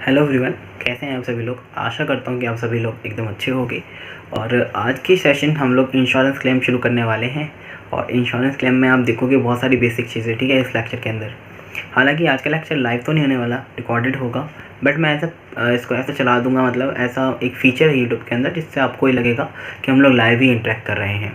Hello everyone, कैसे हैं आप सभी लोग। आशा करता हूं कि आप सभी लोग एकदम अच्छे होंगे। और आज की सेशन हम लोग इंश्योरेंस क्लेम शुरू करने वाले हैं। और इंश्योरेंस क्लेम में आप देखोगे बहुत सारी बेसिक चीज़ें, ठीक है, इस लेक्चर के अंदर। हालांकि आज का लेक्चर लाइव तो नहीं होने वाला, रिकॉर्डेड होगा, बट मैं इसको ऐसा चला दूंगा, मतलब ऐसा एक फ़ीचर है यूट्यूब के अंदर जिससे आपको ये लगेगा कि हम लोग लाइव ही इंटरेक्ट कर रहे हैं।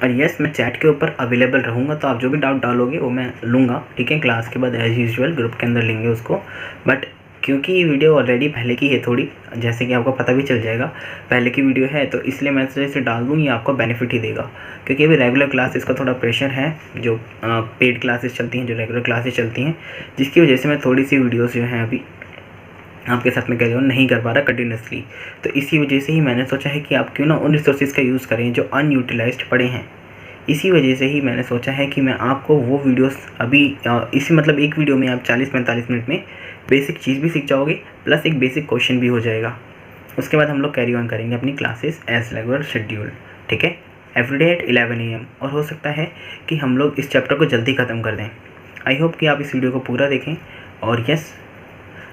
और यस, मैं चैट के ऊपर अवेलेबल रहूँगा, तो आप जो भी डाउट डालोगे वो मैं लूँगा, ठीक है। क्लास के बाद एज़ यूजुअल ग्रुप के अंदर लेंगे उसको। बट क्योंकि ये वीडियो ऑलरेडी पहले की है थोड़ी, जैसे कि आपको पता भी चल जाएगा पहले की वीडियो है, तो इसलिए मैं इसे डाल दूँ, ये आपको बेनिफिट ही देगा। क्योंकि अभी रेगुलर क्लासेस का थोड़ा प्रेशर है, जो पेड क्लासेस चलती हैं, जो रेगुलर क्लासेस चलती हैं, जिसकी वजह से मैं थोड़ी सी वीडियोज़ जो हैं अभी आपके साथ में कह नहीं कर पा रहा कंटिन्यूसली। तो इसी वजह से ही मैंने सोचा है कि आप क्यों ना उन रिसोर्सेज का यूज़ करें जो अनयूटिलाइज्ड पड़े हैं। इसी वजह से ही मैंने सोचा है कि मैं आपको वो वीडियोस अभी इसी मतलब एक वीडियो में आप 40-45 मिनट में बेसिक चीज़ भी सीख जाओगे, प्लस एक बेसिक क्वेश्चन भी हो जाएगा। उसके बाद हम लोग कैरी ऑन करेंगे अपनी क्लासेस एज रेगुलर शेड्यूल, ठीक है, एवरीडे एट 11 AM। और हो सकता है कि हम लोग इस चैप्टर को जल्दी ख़त्म कर दें। आई होप कि आप इस वीडियो को पूरा देखें। और yes,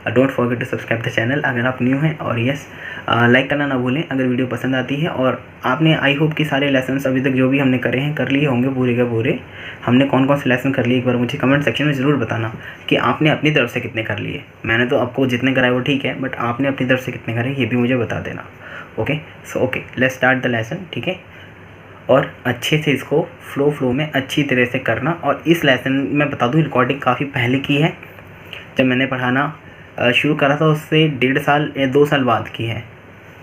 don't forget to subscribe the channel अगर आप न्यू हैं। और यस, लाइक करना ना भूलें अगर वीडियो पसंद आती है। और आपने आई होप कि सारे लेसन्स अभी तक जो भी हमने करे हैं कर लिए होंगे पूरे के पूरे। हमने कौन कौन से लेसन कर लिए, एक बार मुझे कमेंट सेक्शन में ज़रूर बताना कि आपने अपनी तरफ से कितने कर लिए। मैंने तो आपको जितने कराए वो ठीक है, बट आपने अपनी तरफ से कितने करे ये भी मुझे बता देना। Okay, so okay, let's start the lesson, ठीक है। और अच्छे से इसको फ्लो में अच्छी तरह से करना। और इस लेसन में बता दूँ, रिकॉर्डिंग काफ़ी पहले की है, जब मैंने पढ़ाना शुरू करा था उससे 1.5 साल या 2 साल बाद की है।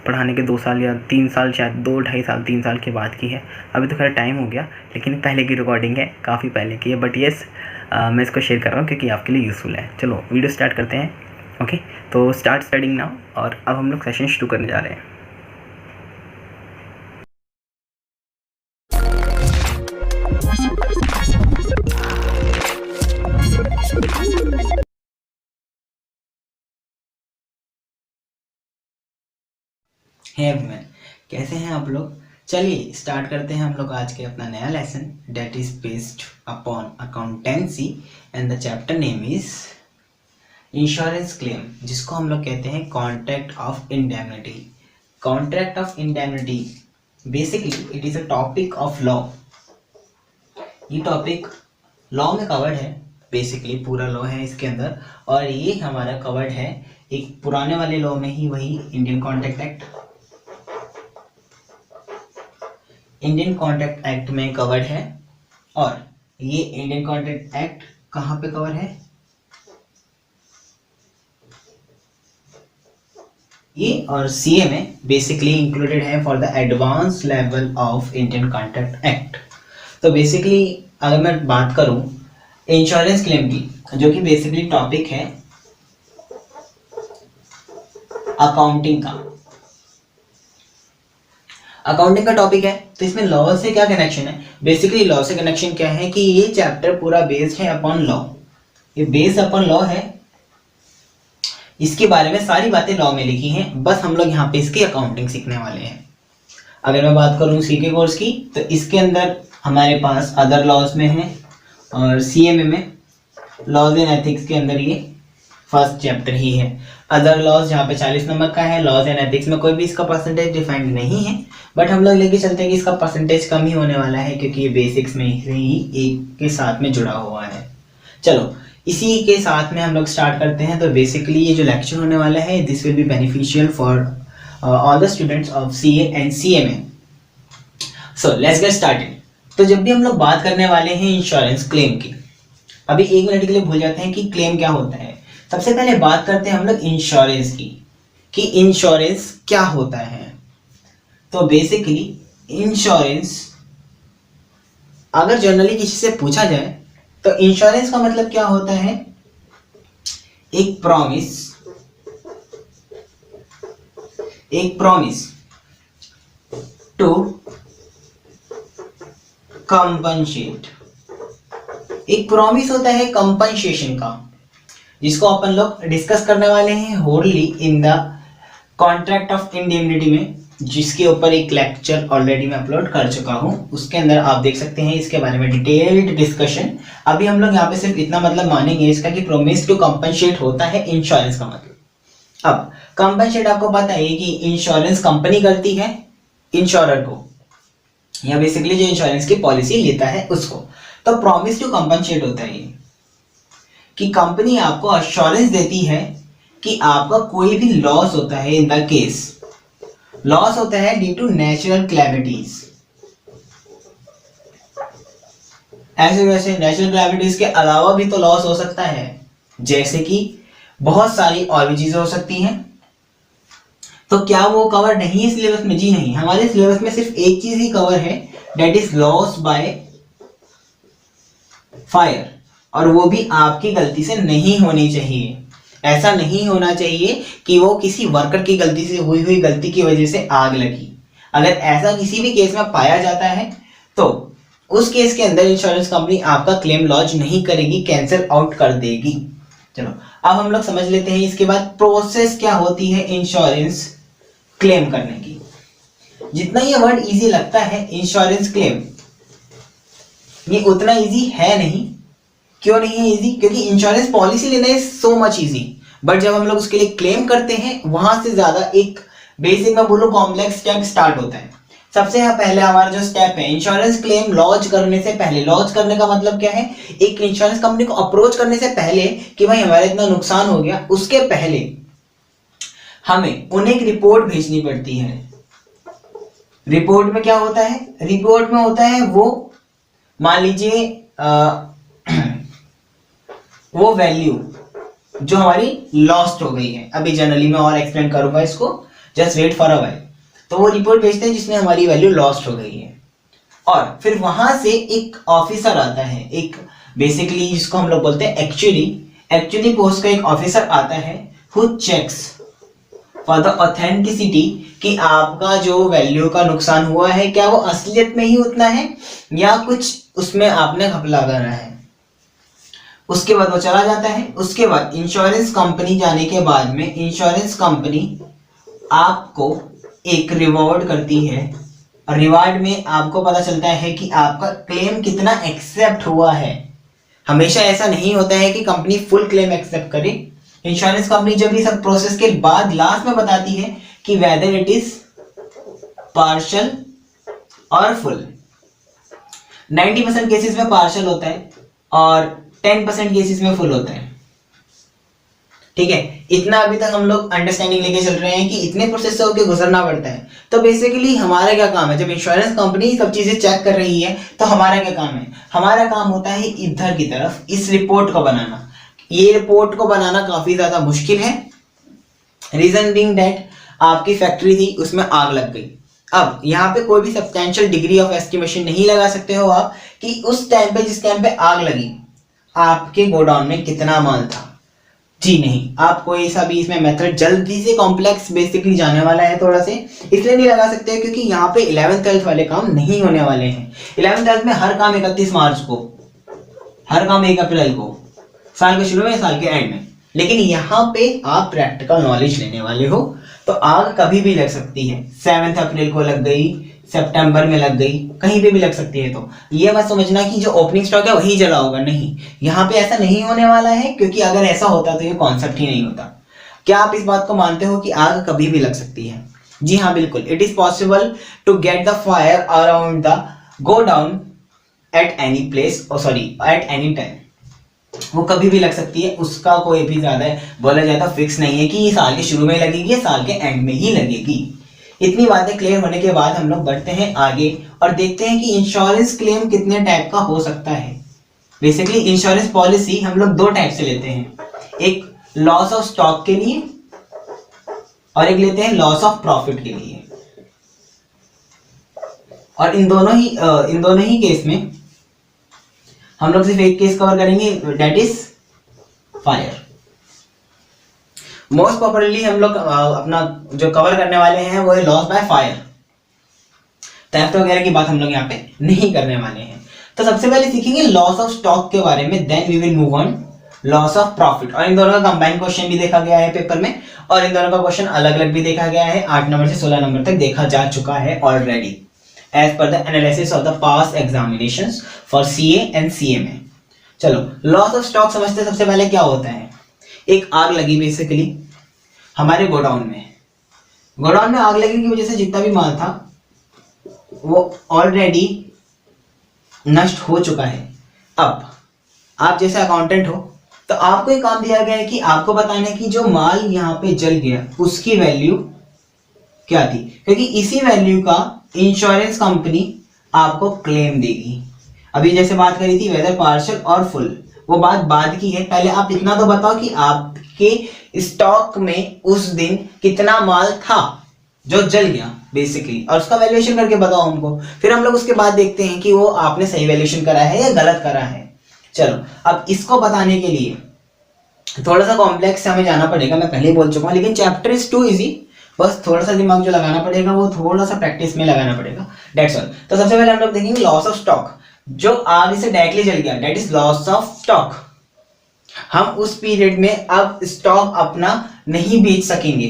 पढ़ाने के 2 साल या 3 साल, शायद 2-2.5 साल 3 साल के बाद की है। अभी तो खैर टाइम हो गया, लेकिन पहले की रिकॉर्डिंग है, काफ़ी पहले की है। बट येस, मैं इसको शेयर कर रहा हूँ क्योंकि आपके लिए यूज़फुल है। चलो वीडियो स्टार्ट करते हैं। ओके, तो स्टार्ट स्टडिंग नाउ। और अब हम लोग सेशन शुरू करने जा रहे हैं। हे एवरीवन, कैसे हैं आप लोग। चलिए स्टार्ट करते हैं हम लोग आज के अपना नया lesson, that is based upon accountancy and the chapter name is insurance claim, जिसको हम लोग कहते हैं contract of indemnity. Contract of indemnity basically it is a topic of law. ये टॉपिक लॉ में कवर्ड है, बेसिकली पूरा लॉ है इसके अंदर। और ये हमारा कवर्ड है एक पुराने वाले लॉ में ही, वही Indian contract act. Indian contract act में कवर्ड है। और ये इंडियन कॉन्ट्रैक्ट एक्ट कहाँ पे कवर है, ये और सीए में बेसिकली इंक्लूडेड है for the advance level of Indian contract act. तो बेसिकली अगर मैं बात करूं इंश्योरेंस क्लेम की, जो कि बेसिकली टॉपिक है अकाउंटिंग का, अकाउंटिंग का टॉपिक है, तो इसमें लॉ से क्या कनेक्शन है। बेसिकली लॉ से कनेक्शन क्या है कि ये चैप्टर पूरा बेस्ड है अपॉन लॉ। ये बेस्ड अपॉन लॉ है, इसके बारे में सारी बातें लॉ में लिखी हैं, बस हम लोग यहाँ पे इसकी अकाउंटिंग सीखने वाले हैं। अगर मैं बात करूँ सीके कोर्स की, तो इसके अंदर हमारे पास अदर लॉज में है, और सीएमए में लॉज एंड एथिक्स के अंदर ये फर्स्ट चैप्टर ही है। अदर लॉज जहाँ पे 40 नंबर का है, लॉज एंड एथिक्स में कोई भी इसका परसेंटेज डिफाइंड नहीं है, बट हम लोग लेके चलते हैं कि इसका परसेंटेज कम ही होने वाला है, क्योंकि ये बेसिक्स में ही एक के साथ में जुड़ा हुआ है। चलो इसी के साथ में हम लोग स्टार्ट करते हैं। तो बेसिकली ये जो लेक्चर होने वाला है, this will be beneficial for all the students of CA and CMA. So let's get started. तो जब भी हम लोग बात करने वाले हैं इंश्योरेंस क्लेम की, अभी 1 मिनट के लिए भूल जाते हैं कि क्लेम क्या होता है। सबसे पहले बात करते हैं हम लोग इंश्योरेंस की, कि इंश्योरेंस क्या होता है। तो बेसिकली इंश्योरेंस अगर जनरली किसी से पूछा जाए तो इंश्योरेंस का मतलब क्या होता है, एक प्रॉमिस टू कंपनसेट। एक प्रॉमिस होता है कंपनसेशन का, जिसको अपन लोग डिस्कस करने वाले हैं hourly in the contract of indemnity में, जिसके ऊपर एक लेक्चर ऑलरेडी मैं अपलोड कर चुका हूं। उसके अंदर आप देख सकते हैं इसके बारे में डिटेल्ड डिस्कशन। अभी हम लोग यहाँ पे सिर्फ इतना मतलब मानेंगे इसका कि प्रॉमिस टू कंपनसेट होता है इंश्योरेंस का मतलब। अब कंपनसेट आपको पता है कि इंश्योरेंस कंपनी करती है इंश्योरर को, या बेसिकली जो इंश्योरेंस की पॉलिसी लेता है उसको। तो प्रॉमिस टू कंपनसेट होता है ये कि कंपनी आपको अश्योरेंस देती है कि आपका कोई भी लॉस होता है, इन द केस लॉस होता है ड्यू टू नेचुरल कैलेमिटीज, ऐसे वैसे नेचुरल कैलेमिटीज के अलावा भी तो लॉस हो सकता है, जैसे कि बहुत सारी और भी चीजें हो सकती हैं। तो क्या वो कवर नहीं है सिलेबस में? जी नहीं, हमारे सिलेबस में सिर्फ एक चीज ही कवर है, that is loss by fire, और वो भी आपकी गलती से नहीं होनी चाहिए। ऐसा नहीं होना चाहिए कि वो किसी वर्कर की गलती से हुई गलती की वजह से आग लगी। अगर ऐसा किसी भी केस में पाया जाता है तो उस केस के अंदर इंश्योरेंस कंपनी आपका क्लेम लॉन्च नहीं करेगी, कैंसिल आउट कर देगी। चलो अब हम लोग समझ लेते हैं इसके बाद प्रोसेस क्या होती है इंश्योरेंस क्लेम करने की। जितना ये वर्ड इजी लगता है इंश्योरेंस क्लेम, ये उतना इजी है नहीं। क्यों नहीं है इजी? क्योंकि इंश्योरेंस पॉलिसी लेना is so much easy, but जब हम लोग उसके लिए क्लेम करते हैं वहां से ज्यादा एक बेसिक में बोलो कॉम्प्लेक्स स्टेप स्टार्ट होता है। सबसे पहले हमारा जो स्टेप है इंश्योरेंस क्लेम लॉन्च करने से पहले, लॉन्च करने का मतलब क्या है, एक इंश्योरेंस कंपनी को अप्रोच करने से पहले कि भाई हमारा इतना नुकसान हो गया, उसके पहले हमें उन्हें एक रिपोर्ट भेजनी पड़ती है। रिपोर्ट में क्या होता है? रिपोर्ट में होता है वो, मान लीजिए वो वैल्यू जो हमारी लॉस्ट हो गई है। अभी जनरली मैं और एक्सप्लेन करूंगा इसको, just wait for a while. तो वो रिपोर्ट भेजते हैं जिसमें हमारी वैल्यू लॉस्ट हो गई है, और फिर वहां से एक ऑफिसर आता है, एक बेसिकली जिसको हम लोग बोलते हैं एक्चुअली पोस्ट का एक ऑफिसर आता है who checks for the authenticity कि आपका जो वैल्यू का नुकसान हुआ है क्या वो असलियत में ही उतना है या कुछ उसमें आपने घपला करा है। उसके बाद वो चला जाता है। उसके बाद इंश्योरेंस कंपनी जाने के बाद में इंश्योरेंस कंपनी आपको एक रिवॉर्ड करती है, और रिवार्ड में आपको पता चलता है कि आपका क्लेम कितना एक्सेप्ट हुआ है। हमेशा ऐसा नहीं होता है कि कंपनी फुल क्लेम एक्सेप्ट करे। इंश्योरेंस कंपनी जब ये सब प्रोसेस के बाद लास्ट में बताती है कि वेदर इट इज पार्शियल और फुल। 90% केसेस में पार्शियल होता है और 10% केसेस में फुल होता है। ठीक है, इतना अभी तक हम लोग अंडरस्टैंडिंग लेके चल रहे हैं कि इतने प्रोसेस से होकर गुजरना पड़ता है। तो बेसिकली हमारा क्या काम है, जब इंश्योरेंस कंपनी सब चीजें चेक कर रही है तो हमारा क्या काम है? हमारा काम होता है इधर की तरफ इस रिपोर्ट को बनाना। ये रिपोर्ट को बनाना काफी ज्यादा मुश्किल है, रीजन बीइंग दैट आपकी फैक्ट्री थी, उसमें आग लग गई। अब यहाँ पे कोई भी सब्सटैंशियल डिग्री ऑफ एस्टिमेशन नहीं लगा सकते हो आप कि उस टाइम पे, जिस टाइम पे आग लगी, आपके गोडाउन में कितना माल था। जी नहीं, आप कोई सा भी इसमें मेथड जल्दी से कॉम्प्लेक्स बेसिकली जाने वाला है थोड़ा से, इसलिए नहीं लगा सकते क्योंकि यहाँ पे 11th 12th वाले काम नहीं होने वाले हैं। 11th 12th में हर काम 31 मार्च को, हर काम 1 अप्रैल को, साल के शुरू में साल के एंड में। लेकिन यहाँ पे आप प्रैक्टिकल नॉलेज लेने वाले हो, तो आग कभी भी लग सकती है। 7 अप्रैल को लग गई, सितंबर में लग गई, कहीं पे भी लग सकती है। तो ये मत समझना कि जो ओपनिंग स्टॉक है वही जला होगा, नहीं, यहाँ पे ऐसा नहीं होने वाला है, क्योंकि अगर ऐसा होता तो ये कॉन्सेप्ट ही नहीं होता। क्या आप इस बात को मानते हो कि आग कभी भी लग सकती है? जी हाँ, बिल्कुल। It is possible to get the fire around the godown at any place, sorry at any time. वो कभी भी लग सकती है, उसका कोई भी ज्यादा बोला जाए तो फिक्स नहीं है कि ये साल के शुरू में लगेगी या साल के एंड में ही लगेगी। इतनी बातें क्लियर होने के बाद हम लोग बढ़ते हैं आगे और देखते हैं कि इंश्योरेंस क्लेम कितने टाइप का हो सकता है। बेसिकली इंश्योरेंस पॉलिसी हम लोग 2 टाइप से लेते हैं, एक लॉस ऑफ स्टॉक के लिए और एक लेते हैं लॉस ऑफ प्रॉफिट के लिए। और इन दोनों ही केस में हम लोग सिर्फ एक केस कवर करेंगे, that is fire. Most popularly हम लोग अपना जो कवर करने वाले हैं वो है लॉस बाय फायर। थेफ्ट वगैरह की बात हम लोग यहाँ पे नहीं करने वाले हैं। तो सबसे पहले सीखेंगे लॉस ऑफ स्टॉक के बारे में, then we will move on loss of profit. और इन दोनों का कंबाइंड क्वेश्चन भी देखा गया है पेपर में, और इन दोनों का क्वेश्चन अलग अलग भी देखा गया है। 8 नंबर से 16 नंबर तक देखा जा चुका है already, as per the analysis of the past examinations for CA and CMA. चलो लॉस ऑफ स्टॉक समझते हैं। सबसे पहले क्या होता है, एक आग लगी, बेसिकली हमारे गोडाउन में। गोडाउन में आग लगने की वजह से जितना भी माल था वो ऑलरेडी नष्ट हो चुका है। अब आप जैसे अकाउंटेंट हो तो आपको एक काम दिया गया है कि आपको बताना है कि जो माल यहाँ पे जल गया उसकी वैल्यू क्या थी, क्योंकि इसी वैल्यू का इंश्योरेंस कंपनी आपको क्लेम देगी। अभी जैसे बात करी थी वेदर पार्शियल और फुल, वो बात बाद की है। पहले आप इतना तो बताओ कि आपके स्टॉक में उस दिन कितना माल था जो जल गया बेसिकली, और उसका वैल्यूएशन करके बताओ हमको। फिर हम लोग उसके बाद देखते हैं कि वो आपने सही वैल्यूएशन करा है या गलत करा है। चलो, अब इसको बताने के लिए थोड़ा सा कॉम्प्लेक्स हमें जाना पड़ेगा, मैं पहले ही बोल चुका हूँ, लेकिन चैप्टर इज टू इजी। बस थोड़ा सा दिमाग जो लगाना पड़ेगा वो थोड़ा सा प्रैक्टिस में लगाना पड़ेगा, डेट्स ऑल। तो सबसे पहले हम लोग देखेंगे लॉस ऑफ स्टॉक। जो आग से डायरेक्टली जल गया that is loss of stock. हम उस पीरियड में अब स्टॉक अपना नहीं बेच सकेंगे।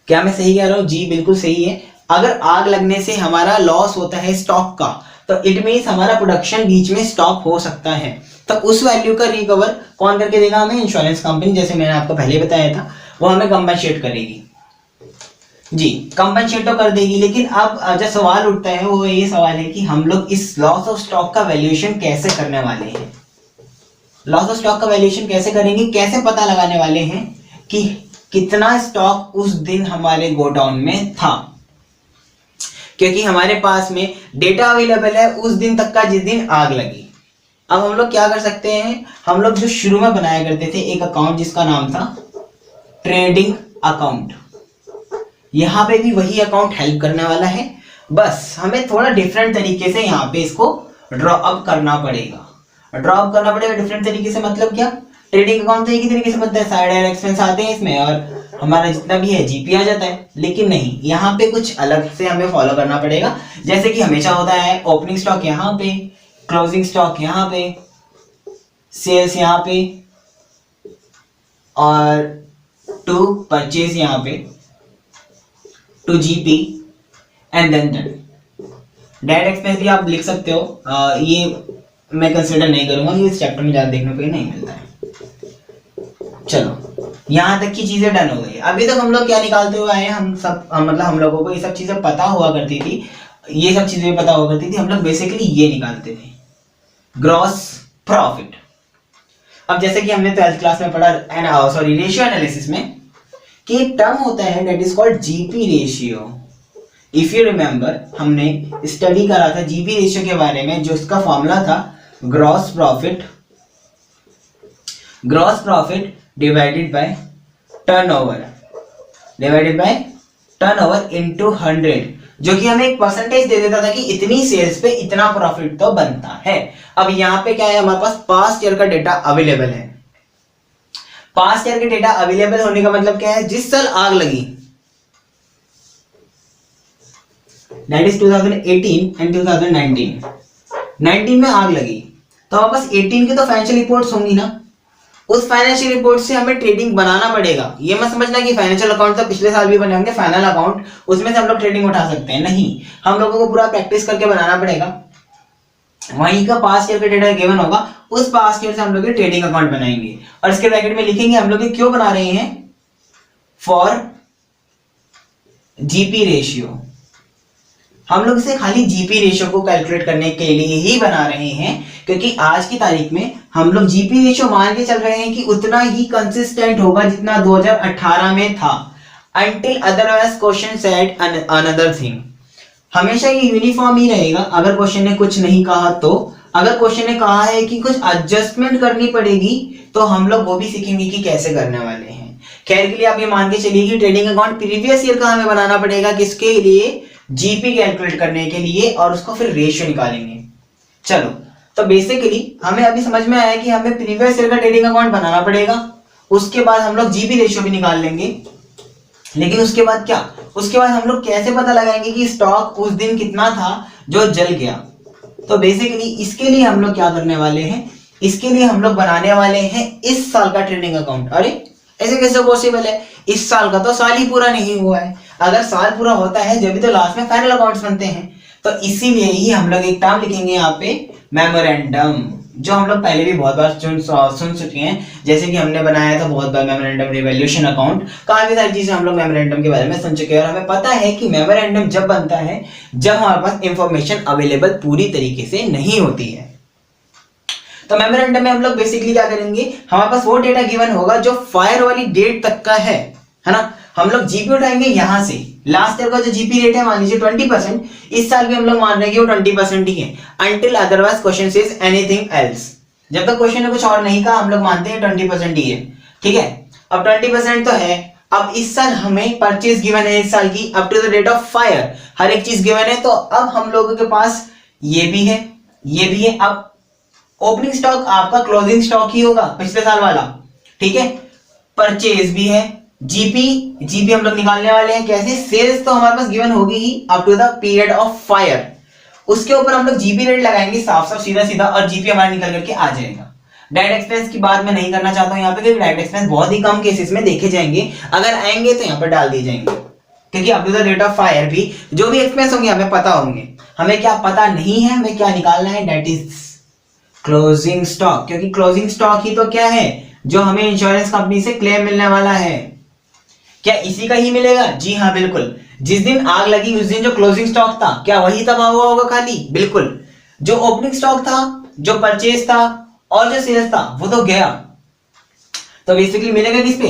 क्या मैं सही कह रहा हूं? जी बिल्कुल सही है। अगर आग लगने से हमारा लॉस होता है स्टॉक का तो इट मीन्स हमारा प्रोडक्शन बीच में स्टॉप हो सकता है। तो उस वैल्यू का रिकवर कौन करके देगा हमें? Insurance company. जैसे मैंने आपको पहले बताया था, वो हमें कंपनसेट करेगी जी, कंपनसेट तो कर देगी। लेकिन अब जो सवाल उठता है वो ये सवाल है कि हम लोग इस लॉस ऑफ स्टॉक का वैल्यूएशन कैसे करने वाले हैं। लॉस ऑफ स्टॉक का वैल्यूएशन कैसे करेंगे, कैसे पता लगाने वाले हैं कि कितना स्टॉक उस दिन हमारे गोडाउन में था, क्योंकि हमारे पास में डेटा अवेलेबल है उस दिन तक का जिस दिन आग लगी। अब हम लोग क्या कर सकते हैं, हम लोग जो शुरू में बनाया करते थे एक अकाउंट जिसका नाम था ट्रेडिंग अकाउंट, यहां पे भी वही अकाउंट हेल्प करने वाला है। बस हमें थोड़ा डिफरेंट तरीके से यहाँ पे इसको ड्रॉ अप करना पड़ेगा। डिफरेंट तरीके से मतलब क्या? ट्रेडिंग अकाउंट तो एक ही तरीके से बनता है, साइड एंड एक्सपेंस आते हैं इसमें और हमारा जितना भी है जीपी आ जाता है। लेकिन नहीं, यहाँ पे कुछ अलग से हमें फॉलो करना पड़ेगा। जैसे कि हमेशा होता है ओपनिंग स्टॉक यहाँ पे, क्लोजिंग स्टॉक यहाँ पे, सेल्स यहाँ पे और टू परचेज यहाँ पे, to GP and then done. Direct expense भी आप लिख सकते हो, ये मैं कंसिडर नहीं करूंगा, ये इस चैप्टर में ज्यादा देखने को नहीं मिलता है। चलो, यहाँ तक की चीजें डन हो गई। अभी तक हम लोग क्या निकालते हुए आए हैं, मतलब हम लोगों को ये सब चीजें पता हुआ करती थी, ये सब चीजें पता हुआ करती थी। हम लोग बेसिकली ये निकालते थे, ग्रॉस प्रॉफिट। अब जैसे कि हमने 12th क्लास में पढ़ा रेशियो एनालिसिस में कि एक टर्म होता है that is called GP ratio. If you remember, हमने स्टडी करा था जीपी रेशियो के बारे में, जो इसका फॉर्मूला था gross profit divided by turnover into 100, जो कि हमें एक परसेंटेज दे देता था कि इतनी सेल्स पे इतना प्रॉफिट तो बनता है। अब यहाँ पे क्या है, हमारे पास पास्ट ईयर का डेटा अवेलेबल है। पास्ट ईयर के डेटा अवेलेबल होने का मतलब क्या है, जिस साल आग लगी दैट इज 2018 एंड 2019 में आग लगी, तो हमारे पास 18 की तो फाइनेंशियल रिपोर्ट्स होंगी ना। उस फाइनेंशियल रिपोर्ट से हमें ट्रेडिंग बनाना पड़ेगा। ये मत समझना कि फाइनेंशियल अकाउंट तो पिछले साल भी बने होंगे, फाइनल अकाउंट उसमें से हम लोग ट्रेडिंग उठा सकते हैं, नहीं, हम लोगों को पूरा प्रैक्टिस करके बनाना पड़ेगा। वहीं का पास्ट ईयर का डेटा गिवन होगा, उस पास्ट ईयर से हम लोग ट्रेडिंग अकाउंट बनाएंगे और इसके ब्रैकेट में लिखेंगे हम लोग क्यों बना रहे हैं, फॉर जीपी रेशियो। हम लोग इसे खाली जीपी रेशियो को कैलकुलेट करने के लिए ही बना रहे हैं, क्योंकि आज की तारीख में हम लोग जीपी रेशियो मान के चल रहे हैं कि उतना ही कंसिस्टेंट होगा जितना 2018 में था, until otherwise question said another thing. हमेशा ये यूनिफॉर्म ही रहेगा। अगर क्वेश्चन ने कुछ नहीं कहा तो, अगर क्वेश्चन ने कहा है कि कुछ एडजस्टमेंट करनी पड़ेगी तो हम लोग वो भी सीखेंगे कि कैसे करने वाले हैं। खैर के लिए आप ये मान के चलिए कि ट्रेडिंग अकाउंट प्रीवियस ईयर का हमें बनाना पड़ेगा, किसके लिए, जीपी कैलकुलेट करने के लिए, और उसको फिर रेशियो निकालेंगे। चलो, तो बेसिकली हमें अभी समझ में आया कि हमें प्रीवियस ईयर का ट्रेडिंग अकाउंट बनाना पड़ेगा, उसके बाद हम लोग जीपी रेशियो भी निकाल लेंगे। लेकिन उसके बाद क्या, उसके बाद हम लोग कैसे पता लगाएंगे कि स्टॉक उस दिन कितना था जो जल गया। तो बेसिकली इसके लिए हम लोग क्या करने वाले हैं, इसके लिए हम लोग बनाने वाले हैं इस साल का ट्रेडिंग अकाउंट। अरे ऐसे कैसे पॉसिबल है, इस साल का तो साल ही पूरा नहीं हुआ है। अगर साल पूरा होता है जब भी तो लास्ट में फाइनल अकाउंट्स बनते हैं। तो इसीलिए ही हम लोग एक टर्म लिखेंगे यहाँ पे, मेमोरेंडम, जो हम लोग पहले भी बहुत बार सुन चुके हैं, जैसे कि हमने बनाया था बहुत बार मेमोरेंडम रिवैल्यूएशन अकाउंट, काफी सारी चीजें हम लोग मेमोरेंडम के बारे में सुन चुके हैं और हमें पता है कि मेमोरेंडम जब बनता है जब हमारे पास इंफॉर्मेशन अवेलेबल पूरी तरीके से नहीं होती है। तो मेमोरेंडम में हम लोग बेसिकली क्या करेंगे, हमारे पास वो डेटा गिवन होगा जो फायर वाली डेट तक का है ना। हम लोग जीपी उठाएंगे यहां से, लास्ट ईयर का जो जीपी रेट है मान लीजिए 20%, इस साल भी हम लोग मान रहे हैं कि वो 20% ही है, until otherwise question says anything else. जब तक क्वेश्चन ने कुछ और नहीं कहा हम लोग मानते हैं 20% ही है, ठीक है। अब 20% तो है, अब इस साल हमें परचेज गिवन है इस साल की up to the date of fire, हर एक चीज गिवन है, तो अब हम लोगों के पास ये भी है, ये भी है। अब ओपनिंग स्टॉक आपका क्लोजिंग स्टॉक ही होगा पिछले साल वाला, ठीक है। परचेज भी है, जीपी हम लोग निकालने वाले हैं कैसे, सेल्स तो हमारे पास गिवन होगी ही up to the period of fire, उसके ऊपर हम लोग जीपी रेट लगाएंगे साफ साफ सीधा सीधा और जीपी हमारा निकल करके आ जाएगा। डायरेक्ट एक्सपेंस की बात मैं नहीं करना चाहता हूं यहाँ पे, क्योंकि डायरेक्ट एक्सपेंस बहुत ही कम केसेस में देखे जाएंगे, अगर आएंगे तो यहाँ पर डाल दिए जाएंगे, क्योंकि up to the date of fire भी जो भी एक्सपेंस होंगे हमें पता होंगे। हमें क्या पता नहीं है, हमें क्या निकालना है, दैट इज क्लोजिंग स्टॉक, क्योंकि क्लोजिंग स्टॉक ही तो क्या है जो हमें इंश्योरेंस कंपनी से क्लेम मिलने वाला है। क्या इसी का ही मिलेगा? जी हाँ बिल्कुल। जिस दिन आग लगी उस दिन जो क्लोजिंग स्टॉक था क्या वही तबाह हुआ होगा खाली? बिल्कुल। जो ओपनिंग स्टॉक था, जो परचेज था और जो सेल्स था वो तो गया, तो बेसिकली मिलेगा किस पे?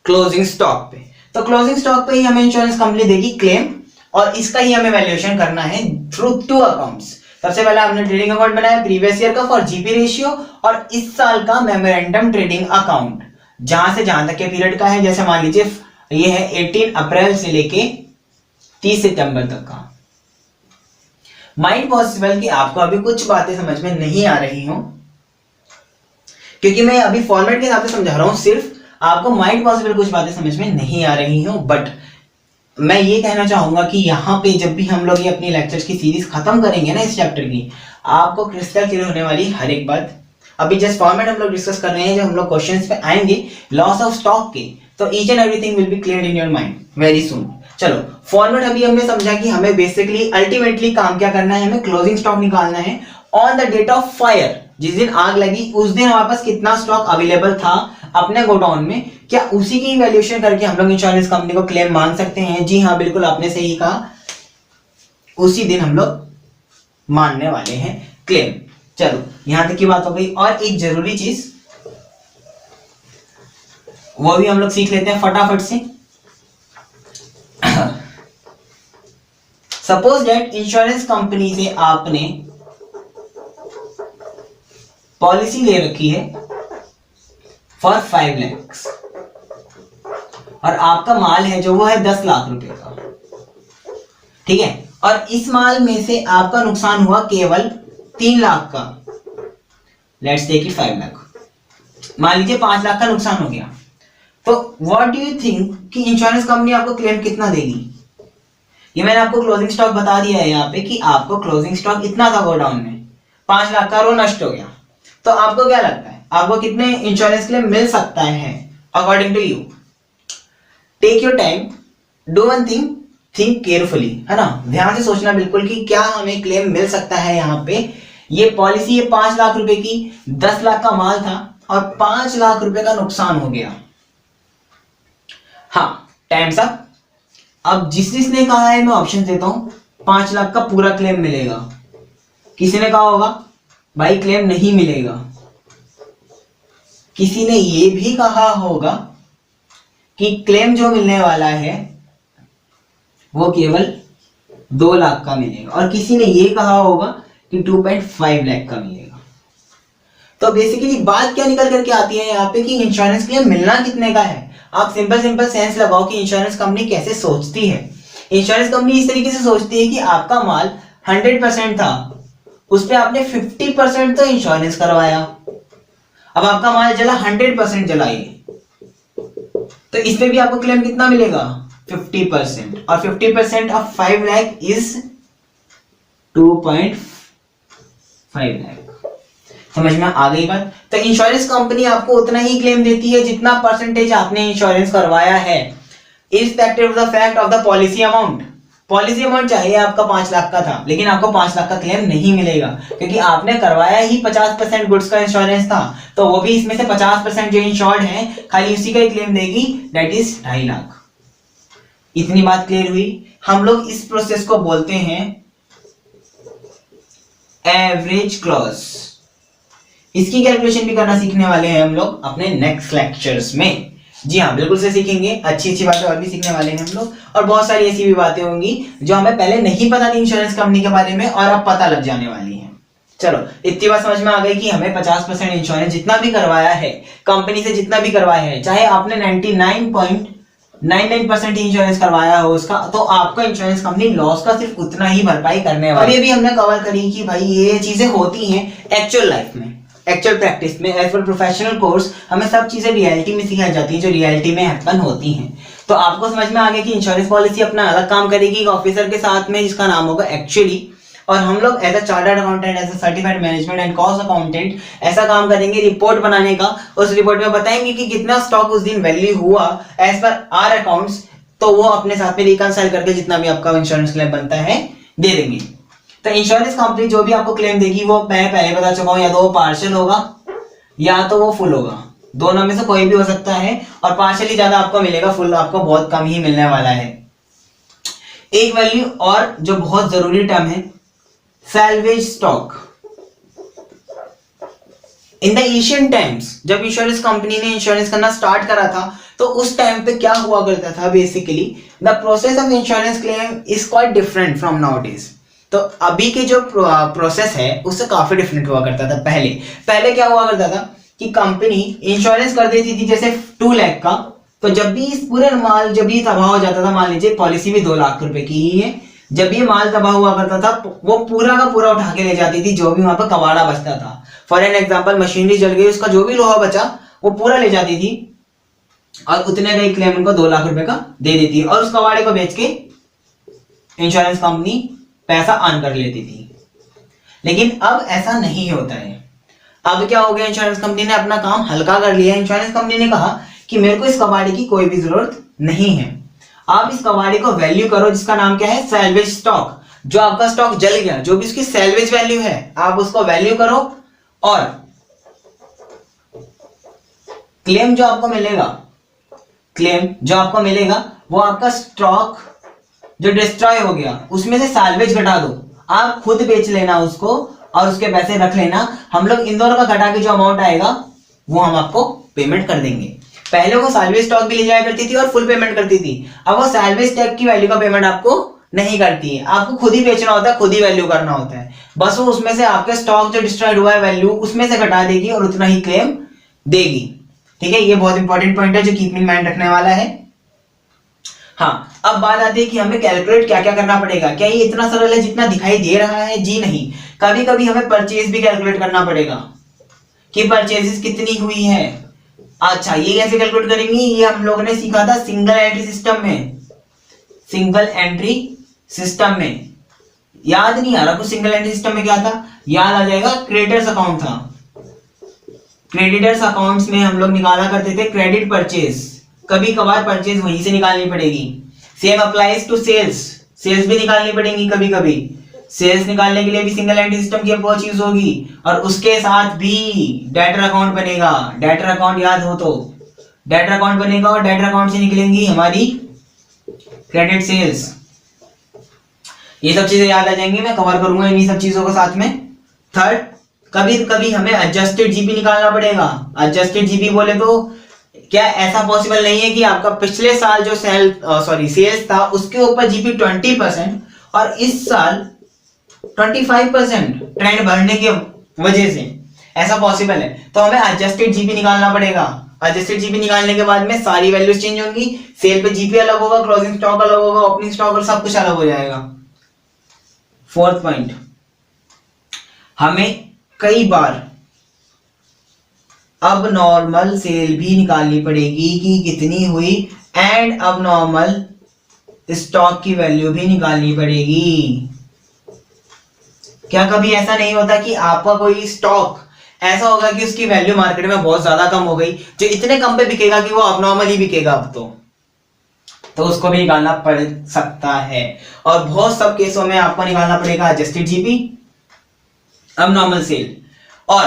क्लोजिंग स्टॉक पे। तो क्लोजिंग स्टॉक पे ही हमें इंश्योरेंस कंपनी देगी क्लेम, और इसका ही हमें वैल्यूएशन करना है थ्रू 2 अकाउंट्स। सबसे पहले हमने ट्रेडिंग अकाउंट बनाया प्रीवियस ईयर का फॉर जीपी रेशियो, और इस साल का मेमोरेंडम ट्रेडिंग अकाउंट जहां से जहां तक के पीरियड का है, जैसे मान लीजिए ये है 18 अप्रैल से लेके 30 सितंबर तक का। माइट पॉसिबल कि आपको अभी कुछ बातें समझ में नहीं आ रही हो, क्योंकि मैं अभी फॉर्मेट के हिसाब से समझा रहा हूं, सिर्फ आपको माइट पॉसिबल कुछ बातें समझ में नहीं आ रही हो, बट मैं ये कहना चाहूंगा कि यहाँ पे जब भी हम लोग ये अपनी लेक्चर्स की सीरीज खत्म करेंगे ना इस चैप्टर की, आपको क्रिस्टल क्लियर होने वाली हर एक बात। अभी जस्ट फॉर्मेट हम लोग डिस्कस कर रहे हैं, जब हम लोग क्वेश्चंस पे आएंगे लॉस ऑफ स्टॉक के, तो each and everything will be clear in your mind very soon. चलो फॉर्मेट अभी हमने समझा कि हमें बेसिकली अल्टीमेटली काम क्या करना है, हमें क्लोजिंग स्टॉक निकालना है on the date of fire. जिस दिन आग लगी उस दिन हमारे पास कितना स्टॉक अवेलेबल था अपने गोडाउन में, क्या उसी की वैल्यूएशन करके हम लोग इंश्योरेंस कंपनी को क्लेम मान सकते हैं? जी हाँ बिल्कुल, आपने सही कहा, उसी दिन हम लोग मानने वाले हैं क्लेम। चलो यहां तक की बात हो गई, और एक जरूरी चीज वो भी हम लोग सीख लेते हैं फटाफट से। सपोज दैट इंश्योरेंस कंपनी से आपने पॉलिसी ले रखी है फॉर 5 लाख, और आपका माल है जो वो है 10 लाख रुपए का, ठीक है, और इस माल में से आपका नुकसान हुआ केवल 3 लाख का, लेट्स टेक इट 5 लाख, मान लीजिए 5 लाख का नुकसान हो गया, तो व्हाट डू यू थिंक कि इंश्योरेंस कंपनी आपको क्लेम कितना देगी? ये मैंने आपको क्लोजिंग स्टॉक बता दिया है यहाँ पे कि आपको क्लोजिंग स्टॉक इतना था गोडाउन में, 5 लाख का, वो नष्ट हो गया, तो आपको क्या लगता है आपको कितने इंश्योरेंस क्लेम मिल सकता है according to you? Take your time, do one thing, think carefully, है ना, ध्यान से सोचना बिल्कुल कि क्या हमें क्लेम मिल सकता है। यहाँ पे ये पॉलिसी ये 5 लाख रुपए की, 10 लाख का माल था और 5 लाख रुपए का नुकसान हो गया। हाँ टाइम्स अप। अब जिसने कहा है मैं ऑप्शन देता हूं, 5 लाख का पूरा क्लेम मिलेगा। किसी ने कहा होगा भाई क्लेम नहीं मिलेगा। किसी ने ये भी कहा होगा कि क्लेम जो मिलने वाला है वो केवल 2 लाख का मिलेगा, और किसी ने ये कहा होगा कि 2.5 लाख का मिलेगा। तो बेसिकली बात क्या निकल करके आती है यहाँ पे कि इंश्योरेंस क्लेम मिलना कितने का है। आप सिंपल सेंस लगाओ कि इंश्योरेंस कंपनी कैसे सोचती है। इंश्योरेंस कंपनी इस तरीके से सोचती है कि आपका माल 100% था, उस पे आपने 50% तो इंश्योरेंस करवाया, अब आपका माल जला 100% जलाइए, तो इस पे भी आपको क्लेम कितना मिलेगा? 50%, और 50% ऑफ 5 लाख इज 2.5 लाख। समझ में आ गई बात? तो इंश्योरेंस कंपनी आपको उतना ही क्लेम देती है जितना परसेंटेज आपने इंश्योरेंस करवाया है, irrespective of the fact of the policy amount. Policy amount चाहिए आपका 5 लाख का था, लेकिन आपको 5 लाख का क्लेम नहीं मिलेगा क्योंकि आपने करवाया ही 50% गुड्स का इंश्योरेंस था, तो वो भी इसमें से 50% जो इंश्योर्ड है खाली उसी का ही क्लेम देगी, दैट इज 2.5 लाख। इतनी बात क्लियर हुई। हम लोग इस प्रोसेस को बोलते हैं एवरेज क्लॉज। इसकी कैलकुलेशन भी करना सीखने वाले हैं हम लोग अपने नेक्स्ट लेक्चर्स में। जी हाँ, बिल्कुल से सीखेंगे, अच्छी अच्छी बातें और भी सीखने वाले हैं हम लोग, और बहुत सारी ऐसी भी बातें होंगी जो हमें पहले नहीं पता थी इंश्योरेंस कंपनी के बारे में और अब पता लग जाने वाली हैं। चलो, इतनी बात समझ में आ गई कि हमें 50% इंश्योरेंस जितना भी करवाया है कंपनी से, जितना भी करवाया है, चाहे आपने 99.99% इंश्योरेंस करवाया हो उसका, तो आपका इंश्योरेंस कंपनी लॉस का सिर्फ उतना ही भरपाई करने वाली है। और ये भी हमने कवर करी कि भाई ये चीजें होती हैं एक्चुअल लाइफ में, एक्चुअल प्रैक्टिस में, एज पर प्रोफेशनल कोर्स हमें सब चीजें रियलिटी में सिखाई जाती हैं जो रियलिटी में हैपन होती हैं। तो आपको समझ में आ गया कि इंश्योरेंस पॉलिसी अपना अलग काम करेगी ऑफिसर के साथ में जिसका नाम होगा एक्चुअली, और हम लोग as a chartered accountant, as a certified management and cost accountant ऐसा काम करेंगे रिपोर्ट बनाने का। उस रिपोर्ट में बताएंगे कि कितना स्टॉक उस दिन वैल्यू हुआ एज पर आर अकाउंट्स, तो वो अपने साथ में रिकंसाइल करके जितना भी आपका इंश्योरेंस क्लेम बनता है दे देंगे। तो इंश्योरेंस कंपनी जो भी आपको क्लेम देगी वो मैं पहले बता चुका हूँ, या तो वो पार्शियल होगा या तो वो फुल होगा, दोनों में से कोई भी हो सकता है, और पार्शियली ज्यादा आपको मिलेगा, फुल आपको बहुत कम ही मिलने वाला है। एक वैल्यू और जो बहुत जरूरी टर्म है, salvage stock. In the Asian times जब इंश्योरेंस कंपनी ने इंश्योरेंस करना स्टार्ट करा था तो उस टाइम पे क्या हुआ करता था, basically the process of insurance claim is quite different from nowadays. तो अभी के जो प्रोसेस है उससे काफी डिफरेंट हुआ करता था। पहले क्या हुआ करता था कि कंपनी इंश्योरेंस कर देती थी जैसे 2 लाख का, तो जब भी इस पूरे माल जब ये तबाह हो जाता था, मान लीजिए पॉलिसी भी 2 लाख रुपए की ही है, जब ये माल तबाह हुआ करता था वो पूरा का पूरा उठा के ले जाती थी, जो भी वहां पर कबाड़ा बचता था। फॉर एन एग्जाम्पल, मशीनरी जल गई, उसका जो भी लोहा बचा वो पूरा ले जाती थी और उतने का ही क्लेम उनको 2 लाख रुपए का दे देती है, और उस कबाड़े को बेच के इंश्योरेंस कंपनी पैसा अर्न कर लेती थी। लेकिन अब ऐसा नहीं होता है। अब क्या हो गया, इंश्योरेंस कंपनी ने अपना काम हल्का कर लिया। इंश्योरेंस कंपनी ने कहा कि मेरे को इस कबाड़े की कोई भी जरूरत नहीं है, आप इस कबाड़े को वैल्यू करो जिसका नाम क्या है, सैल्वेज स्टॉक। जो आपका स्टॉक जल गया, जो भी उसकी सैल्वेज वैल्यू है, आप उसको वैल्यू करो, और क्लेम जो आपको मिलेगा वो आपका स्टॉक जो डिस्ट्रॉय हो गया उसमें से सैल्वेज घटा दो, आप खुद बेच लेना उसको और उसके पैसे रख लेना। हम लोग इन दोनों का घटा के जो अमाउंट आएगा वो हम आपको पेमेंट कर देंगे। पहले वो सैल्वेज स्टॉक भी ले जाया करती थी और फुल पेमेंट करती थी, अब वो सैल्वेज स्टॉक की वैल्यू का पेमेंट आपको नहीं करती है, आपको खुद ही बेचना होता है, खुद ही वैल्यू करना होता है। बस वो उसमें से आपके स्टॉक जो डिस्ट्रॉयड हुआ है वैल्यू उसमें से घटा देगी और उतना ही क्लेम देगी। ठीक है, ये बहुत इंपॉर्टेंट पॉइंट है जो कीप इन माइंड रखने वाला है। हाँ, अब बात आती है कि हमें कैलकुलेट क्या क्या करना पड़ेगा। क्या ये इतना सरल है जितना दिखाई दे रहा है? जी नहीं, कभी कभी हमें परचेज भी कैलकुलेट करना पड़ेगा कि परचेजेस कितनी हुई है। अच्छा, ये कैसे कैलकुलेट करेंगे, ये हम लोगों ने सीखा था सिंगल एंट्री सिस्टम में। सिंगल एंट्री सिस्टम में याद नहीं आ रहा कुछ, सिंगल एंट्री सिस्टम में क्या था, याद आ जाएगा, क्रेडिटर्स अकाउंट था। क्रेडिटर्स अकाउंट्स में हम लोग निकाला करते थे क्रेडिट परचेज, कभी कभार परचेज वहीं से निकालनी पड़ेगी। Same applies to sales, sales भी निकालनी पड़ेगी कभी कभी। सेल्स निकालने के लिए भी सिंगल एंट्री सिस्टम की अप्रोच यूज होगी, और उसके साथ भी डेटर अकाउंट बनेगा। डेटर अकाउंट याद हो तो डेटर अकाउंट बनेगा, और डेटर अकाउंट से निकलेंगी हमारी क्रेडिट सेल्स। ये सब चीजें याद आ जाएंगी, मैं कवर करूंगा इन्हीं सब चीजों को साथ में। थर्ड, कभी कभी हमें एडजस्टेड जीपी निकालना पड़ेगा। एडजस्टेड जीपी बोले तो क्या ऐसा पॉसिबल नहीं है कि आपका पिछले साल जो सेल्स था उसके ऊपर जीपी 20% और इस साल 25% ट्रेंड बढ़ने की वजह से, ऐसा पॉसिबल है? तो हमें एडजस्टेड जीपी निकालना पड़ेगा। एडजस्टेड जीपी निकालने के बाद में सारी वैल्यूज चेंज होंगी, सेल पे जीपी अलग होगा, क्लोजिंग स्टॉक अलग होगा, ओपनिंग स्टॉक और सब कुछ अलग हो जाएगा। फोर्थ पॉइंट, हमें कई बार अब नॉर्मल सेल भी निकालनी पड़ेगी कि कितनी हुई, एंड अब नॉर्मल स्टॉक की वैल्यू भी निकालनी पड़ेगी। क्या कभी ऐसा नहीं होता कि आपका कोई स्टॉक ऐसा होगा कि उसकी वैल्यू मार्केट में बहुत ज्यादा कम हो गई, जो इतने कम पे बिकेगा कि वो अब नॉर्मल ही बिकेगा? अब तो तो उसको भी निकालना पड़ सकता है। और बहुत सब केसों में आपको निकालना पड़ेगा एडजस्टेड जीपी, अब नॉर्मल सेल। और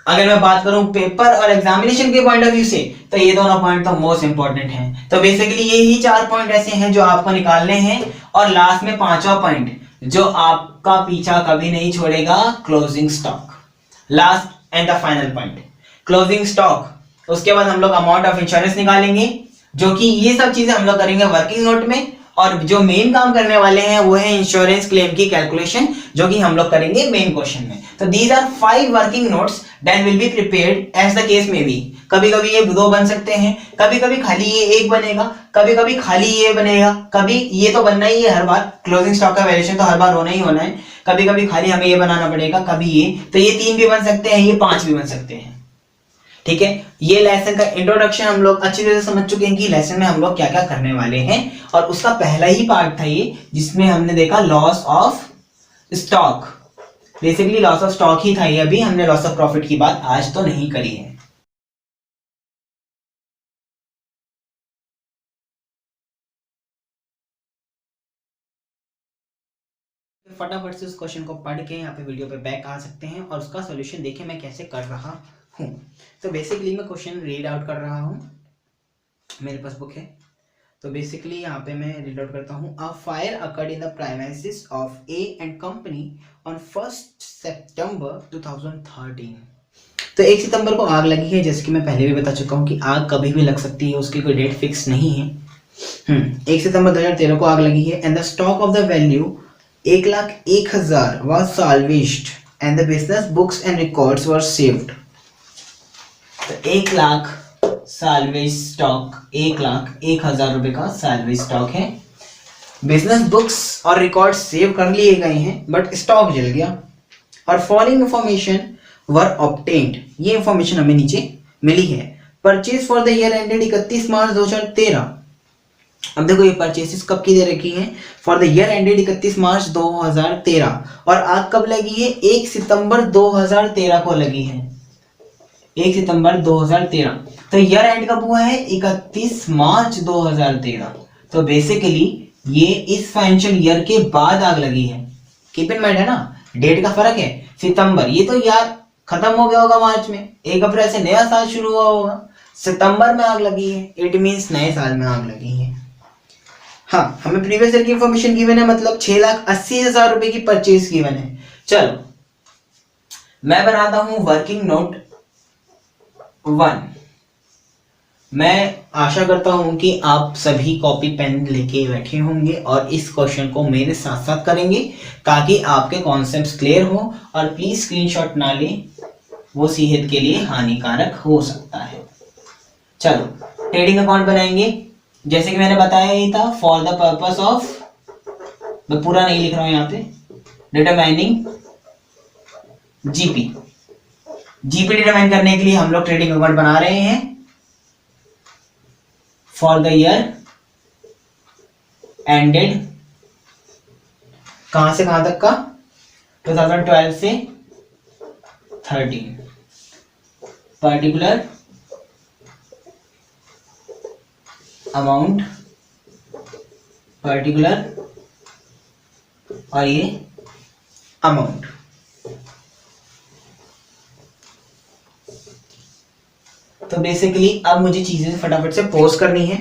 अगर मैं बात करूं पेपर और एग्जामिनेशन के पॉइंट ऑफ व्यू से, तो ये दोनों पॉइंट तो मोस्ट इंपॉर्टेंट हैं। तो बेसिकली ये ही 4 पॉइंट ऐसे हैं जो आपको निकालने हैं। और लास्ट में 5वां पॉइंट जो आपका पीछा कभी नहीं छोड़ेगा, closing stock, last and the final point closing stock. उसके बाद हम लोग अमाउंट ऑफ इंश्योरेंस निकालेंगे, जो कि ये सब चीजें हम लोग करेंगे वर्किंग नोट में। और जो मेन काम करने वाले हैं वो है इंश्योरेंस क्लेम की कैलकुलेशन, जो कि हम लोग करेंगे मेन क्वेश्चन में। तो these are 5 working notes that will be prepared as the case may be. कभी कभी ये 2 बन सकते हैं, कभी कभी खाली ये 1 बनेगा, कभी कभी खाली ये बनेगा, कभी ये तो बनना ही है हर बार, क्लोजिंग स्टॉक का वैल्यूएशन तो हर बार होना ही होना है। कभी कभी खाली हमें ये बनाना पड़ेगा, कभी ये, तो ये 3 भी बन सकते हैं, ये 5 भी बन सकते हैं। ठीक है, ये लेसन का इंट्रोडक्शन हम लोग अच्छी तरह से समझ चुके हैं कि लेसन में हम लोग क्या क्या करने वाले हैं। और उसका पहला ही पार्ट था ये, जिसमें हमने देखा loss of stock. Basically loss of stock ही था ये, अभी हमने लॉस ऑफ प्रॉफिट की बात आज तो नहीं करी है। फटाफट से उस क्वेश्चन को पढ़ के यहाँ पे वीडियो पे बैक आ सकते हैं और उसका सॉल्यूशन देखें मैं कैसे कर रहा हूँ। तो बेसिकली मैं क्वेश्चन रीड आउट कर रहा हूँ, मेरे पास बुक है। तो बेसिकली यहाँ पे मैं रीड आउट करता हूँ। A fire occurred in the premises of A and company on 1 September 2013। तो 1 सितंबर को आग लगी है, जैसे कि मैं पहले भी बता चुका हूँ कि आग कभी भी लग सकती है, उसकी कोई डेट फिक्स नहीं है। 1 सितंबर 2013 को आग लगी है and the stock of the value 1,01,000 was salvaged and the business books and records were saved। तो 1 लाख salvage स्टॉक, 1,01,000 रुपए का salvage स्टॉक है। बिजनेस बुक्स और रिकॉर्ड सेव कर लिए गए हैं, बट स्टॉक जल गया। और फॉलोइंग इंफॉर्मेशन वर ऑब्टेन्ड, ये इंफॉर्मेशन हमें नीचे मिली है। Purchase for the year ended 31 मार्च 2013। अब देखो ये परचेसेस कब की दे रखी हैं, फॉर द ईयर एंडेड 31 मार्च 2013। और आग कब लगी है, 1 सितंबर 2013 को लगी है, 1 सितंबर 2013। तो ईयर एंड कब हुआ है, 31 मार्च 2013। तो बेसिकली ये इस फाइनेंशियल ईयर के बाद आग लगी है। कीप इन माइंड है ना, डेट का फर्क है। सितंबर ये तो यार खत्म हो गया होगा मार्च में, 1 अप्रैल से नया साल शुरू हुआ होगा। सितंबर में आग लगी है, इट मीन्स नए साल में आग लगी है। हाँ, हमें प्रीवियस ईयर की इंफॉर्मेशन गिवन है, मतलब 6,80,000 रुपए की परचेज गिवन है। चलो मैं बनाता हूं वर्किंग नोट 1। मैं आशा करता हूं कि आप सभी कॉपी पेन लेके बैठे होंगे और इस क्वेश्चन को मेरे साथ साथ करेंगे, ताकि आपके कॉन्सेप्ट्स क्लियर हो। और प्लीज स्क्रीनशॉट ना लें, वो सेहत के लिए हानिकारक हो सकता है। चलो ट्रेडिंग अकाउंट बनाएंगे, जैसे कि मैंने बताया ही था, फॉर द पर्पस ऑफ, मैं पूरा नहीं लिख रहा हूं यहाँ पे, डिटरमाइनिंग जीपी। जीपी डिटरमाइन करने के लिए हम लोग ट्रेडिंग अकाउंट बना रहे हैं फॉर द ईयर एंडेड, कहां से कहां तक का, 2012 से 13। पर्टिकुलर अमाउंट, पर्टिकुलर और ये अमाउंट। तो बेसिकली अब मुझे चीजें फटाफट से पोस्ट करनी है।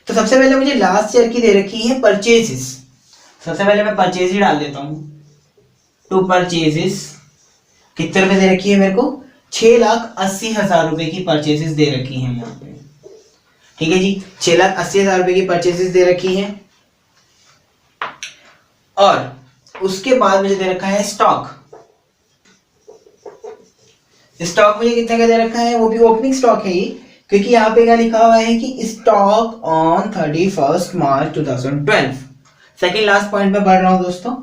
तो सबसे पहले मुझे लास्ट ईयर की दे रखी है परचेजेस। सबसे पहले मैं परचेज ही डाल देता हूं। टू परचेजेस कितने रुपए दे रखी है मेरे को, 6,80,000 रुपए की परचेजेस दे रखी है यहाँ पे। ठीक है जी, 6,80,000 रुपए की परचेजेस दे रखी है। और उसके बाद मुझे दे रखा है स्टॉक। स्टॉक मुझे कितने का दे रखा है, वो भी ओपनिंग स्टॉक है ये, क्योंकि यहाँ पे क्या लिखा हुआ है कि stock on 31 March 2012। Second last point में बढ़ रहा हूं दोस्तों।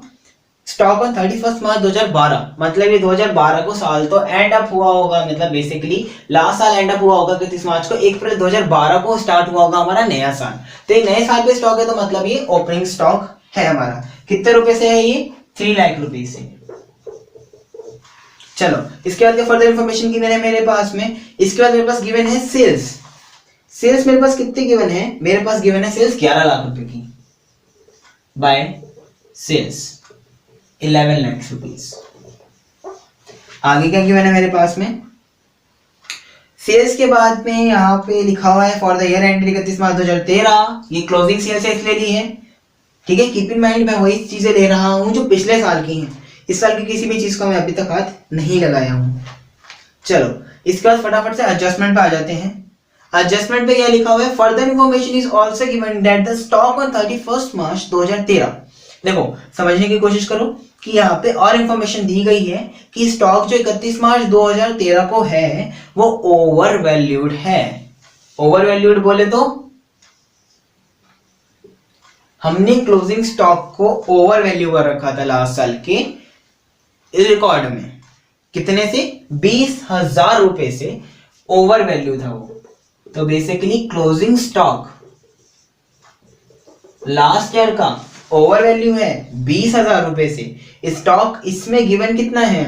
स्टॉक ऑन 31 मार्च 2012, मतलब ये 2012 को साल तो एंड अप हुआ होगा, मतलब बेसिकली लास्ट साल एंड अप हुआ होगा 31 मार्च को। 1 अप्रैल 2012 को स्टार्ट हुआ होगा हमारा नया साल। तो ये नए साल पे स्टॉक है, तो मतलब ये ओपनिंग स्टॉक है हमारा। कितने रुपए से है ये, 3 लाख रुपए से। चलो इसके बाद फर्दर इंफॉर्मेशन गिवन है मेरे पास में। इसके बाद मेरे पास गिवन है सेल्स। सेल्स मेरे पास कितनी गिवन है, मेरे पास गिवन है सेल्स 11 लाख रुपए की बाय सेल्स 11 लाख रुपीस। आगे क्या गिवन है मेरे पास में, सेल्स के बाद में यहाँ पे लिखा हुआ है फॉर द ईयर एंड 31 मार्च 2013, ये क्लोजिंग सेल्स है इसलिए ली है, ठीक है। कीप इन माइंड मैं वही चीजें ले रहा हूँ जो पिछले साल की हैं, इस साल की किसी भी चीज को मैं अभी तक हाथ नहीं लगाया हूँ। चलो इसके बाद फटाफट से एडजस्टमेंट पे आ जाते हैं। एडजस्टमेंट पे क्या लिखा हुआ है, further information is also given that the stock on 31 मार्च 2013। देखो समझने की कोशिश करो कि यहाँ पे और इंफॉर्मेशन दी गई है कि स्टॉक जो 31 मार्च 2013 को है वो ओवर वैल्यूड है। ओवर वैल्यूड बोले तो हमने क्लोजिंग स्टॉक को ओवर वैल्यू कर रखा था लास्ट साल के रिकॉर्ड में, कितने से 20,000 रुपए से ओवर वैल्यू था वो। तो basically closing stock last year का ओवर वैल्यू है 20,000 रुपए से। स्टॉक इसमें गिवन कितना है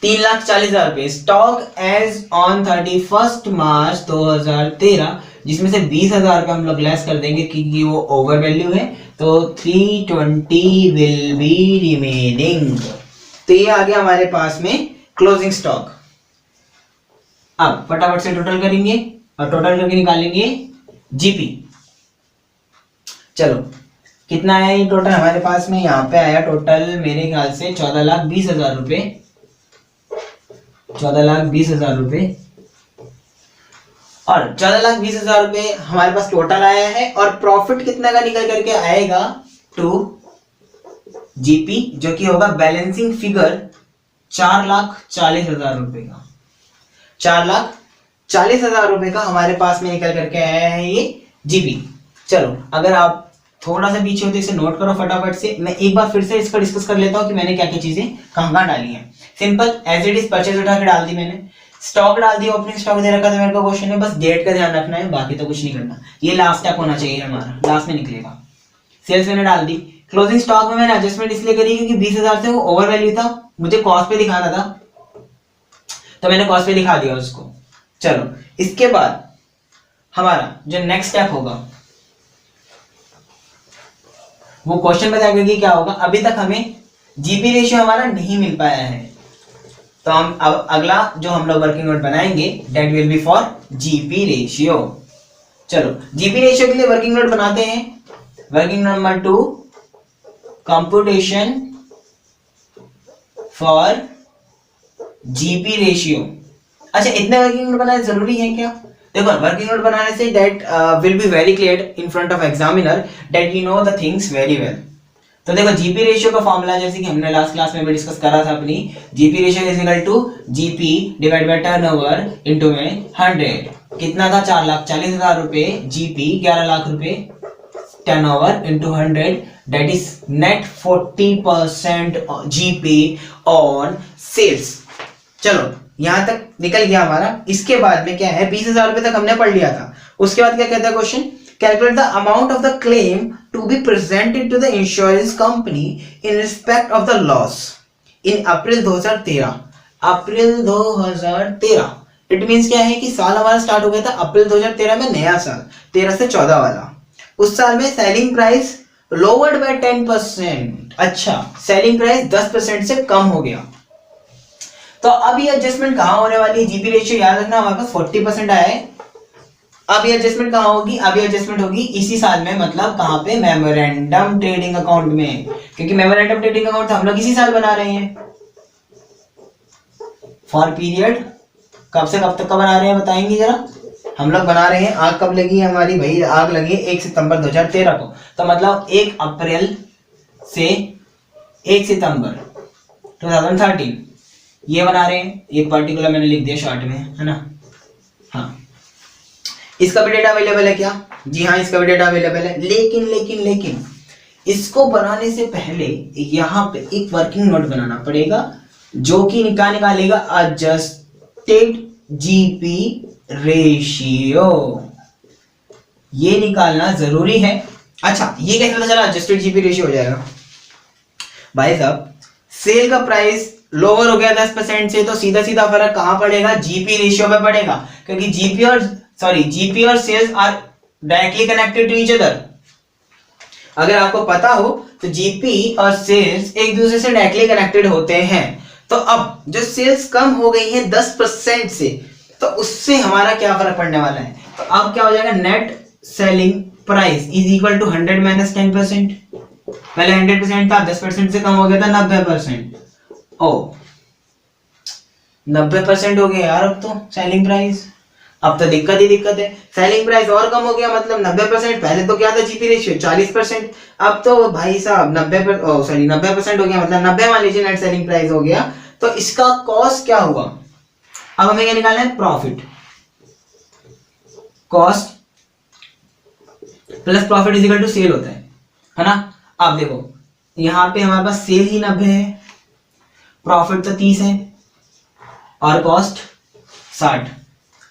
3,40,000 रुपए। स्टॉक एज ऑन 31 मार्च 2013, जिसमें से 20,000 रुपए हम लोग लेस कर देंगे क्योंकि वो ओवर वैल्यू है, तो 320 विल बी रिमेनिंग। तो ये आ गया हमारे पास में क्लोजिंग स्टॉक। अब फटाफट से टोटल करेंगे और टोटल करके निकालेंगे जीपी। चलो कितना आया ये टोटल हमारे पास में, यहाँ पे आया टोटल मेरे ख्याल से 14,20,000 रुपए, 14,20,000 रुपए। और 14,20,000 रुपए हमारे पास टोटल आया है। और प्रॉफिट कितना का निकल करके आएगा टू जीपी, जो कि होगा बैलेंसिंग फिगर 4,40,000 रुपए का। 4,40,000 रुपए का हमारे पास में निकल करके आया है ये जीपी। चलो अगर आप थोड़ा सा पीछे हो तो इसे नोट करो फटाफट से। मैं एक बार फिर से इसको डिस्कस कर लेता हूँ कि मैंने क्या क्या चीजें कहाँ डाली हैं। Simple as it is purchase उठा के डाल दी मैंने, स्टॉक डाल दी, ओपनिंग स्टॉक दे रखा था मेरे को क्वेश्चन में, बस डेट का ध्यान रखना है, बाकी तो कुछ नहीं करना। ये लास्ट स्टेप होना चाहिए हमारा, लास्ट में निकलेगा। सेल्स मैंने डाल दी। क्लोजिंग स्टॉक में मैंने एडजस्टमेंट इसलिए करी क्योंकि 20,000 से वो ओवर वैल्यू था, मुझे कॉस्ट पे दिखाना था तो मैंने कॉस्ट पे दिखा दिया उसको। चलो इसके बाद हमारा जो नेक्स्ट स्टेप होगा वो क्वेश्चन बताएगा कि क्या होगा। अभी तक हमें जीपी रेशियो हमारा नहीं मिल पाया है, तो हम अब अगला जो हम लोग वर्किंग नोट बनाएंगे that will B for GP ratio. चलो जीपी रेशियो के लिए वर्किंग नोट बनाते हैं। Working number 2, computation for GP ratio. अच्छा इतने वर्किंग नोट बनाना जरूरी है क्या? देखो वर्किंग नोट बनाने say that will be very clear in front of examiner that you know the things very well. तो देखो जीपी रेशियो का फॉर्मूला जैसे कि हमने लास्ट क्लास में भी डिस्कस करा था अपनी, GP ratio is equal to GP divide by turnover into में 100। कितना था 4,40,000 रुपए जीपी, 11 लाख रुपए turnover into 100, that is net 40% GP on sales. चलो यहां तक निकल गया हमारा। इसके बाद में क्या है, 20,000 रुपए तक हमने पढ़ लिया था। उसके बाद क्या कहता है question, calculate the amount of the claim to be presented to the insurance company in respect of the loss in April 2013। April 2013 it means क्या है कि साल हमारा स्टार्ट हो गया था अप्रैल 2013 में, नया साल 13 से 14 वाला। उस साल में सेलिंग प्राइस लोवर्ड बाय 10%। अच्छा सेलिंग प्राइस 10% से कम हो गया। तो अब ये एडजस्टमेंट कहां होने वाली है, जीपी रेशियो याद रखना हमारे पास 40% आया है। अब ये एडजस्टमेंट कहां होगी, अब ये एडजस्टमेंट होगी इसी साल में, मतलब कहां पे, मेमोरेंडम ट्रेडिंग अकाउंट में, क्योंकि मेमोरेंडम ट्रेडिंग अकाउंट हम लोग इसी साल बना रहे हैं। फॉर पीरियड कब से कब तक का बना रहे हैं बताएंगे जरा। हम लोग बना रहे हैं, आग कब लगी है हमारी भाई, आग लगी 1 सितंबर 2013 को, तो मतलब 1 अप्रैल से 1 सितंबर 2013 ये बना रहे हैं। एक पर्टिकुलर मैंने लिख दिया शॉर्ट में, है ना। हाँ इसका भी डेटा अवेलेबल है क्या? जी हाँ इसका भी डेटा अवेलेबल है। लेकिन लेकिन लेकिन इसको बनाने से पहले यहाँ पे एक वर्किंग नोट बनाना पड़ेगा जो कि निकालेगा एडजस्टेड जीपी रेशियो। ये निकालना जरूरी है। अच्छा ये कैसे पता चला एडजस्टेड जीपी रेशियो हो जाएगा? भाई साहब सेल का प्राइस लोअर हो गया 10% से, तो सीधा सीधा फर्क कहां पड़ेगा, जीपी रेशियो पे पड़ेगा, क्योंकि जीपी और सॉरी जीपी और sales are directly connected to each other. अगर आपको पता हो तो जीपी और सेल्स एक दूसरे से डायरेक्टली कनेक्टेड होते हैं। तो अब जो सेल्स कम हो गई है 10% से, तो उससे हमारा क्या फर्क पड़ने वाला है? तो अब क्या हो जाएगा, net selling price is equal to 100 minus 10%। पहले 100% था, 10% से कम हो गया था 90%। ओ 90% हो गया यार अब तो सेलिंग प्राइस। अब तो दिक्कत ही दिक्कत है, सेलिंग प्राइस और कम हो गया, मतलब 90%। पहले तो क्या था जीपी रेशियो 40%, अब तो भाई साहब 90% हो गया, मतलब 90 मान लीजिए नेट सेलिंग प्राइस हो गया। तो इसका कॉस्ट क्या हुआ? अब हमें क्या निकालना है? Profit. Cost plus profit is equal to sale होता है ना। अब देखो यहां पे हमारे पास सेल ही 90 है, प्रॉफिट तो 30 है और कॉस्ट 60।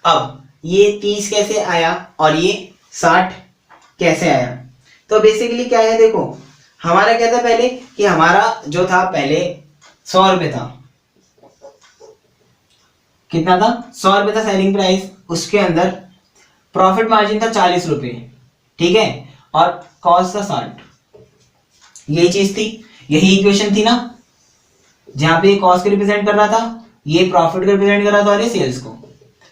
अब ये 30 कैसे आया और ये 60 कैसे आया? तो बेसिकली क्या है, देखो हमारा क्या था पहले कि हमारा जो था पहले 100 रुपए था। कितना था? 100 रुपए था सेलिंग प्राइस। उसके अंदर प्रॉफिट मार्जिन था 40 रुपए, ठीक है, और कॉस्ट था 60। यही चीज थी, यही इक्वेशन थी ना, जहां पे कॉस्ट को रिप्रेजेंट कर रहा था, ये प्रॉफिट को रिप्रेजेंट कर रहा था और ये सेल्स को।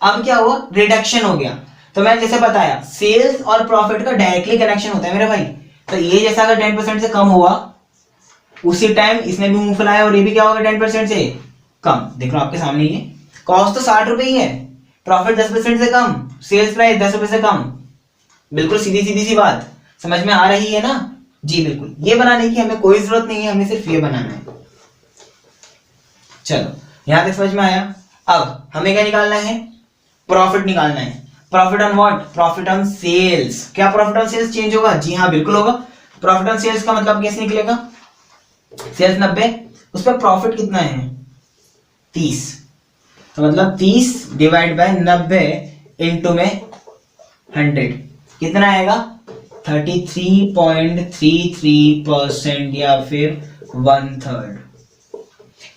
अब क्या हुआ? रिडक्शन हो गया। तो मैंने जैसे बताया सेल्स और प्रॉफिट का डायरेक्टली कनेक्शन होता है मेरे भाई। तो ये जैसा अगर 10% से कम हुआ, उसी टाइम इसने भी मुंह फुलाया और ये भी क्या होगा 10% से कम। देख लो आपके सामने, ये कॉस्ट तो 60 रुपए ही है, प्रॉफिट 10% से कम, सेल्स प्राइस 10 रुपए से कम। बिल्कुल सीधी सीधी सी बात, समझ में आ रही है ना? जी बिल्कुल। ये बनाने की हमें कोई जरूरत नहीं है, हमें सिर्फ ये बनाना है। चलो यहां तक समझ में आया। अब हमें क्या निकालना है? प्रॉफिट निकालना है। Profit on what? Profit on sales. क्या प्रॉफिट ऑन सेल्स चेंज होगा? जी हाँ बिल्कुल होगा। प्रॉफिट ऑन सेल्स का मतलब कैसे निकलेगा? सेल्स 90, उस पर प्रॉफिट कितना है? 30। तो मतलब 30 डिवाइड बाय 90 इंटू में 100 कितना आएगा? 33.33% या फिर 1/3।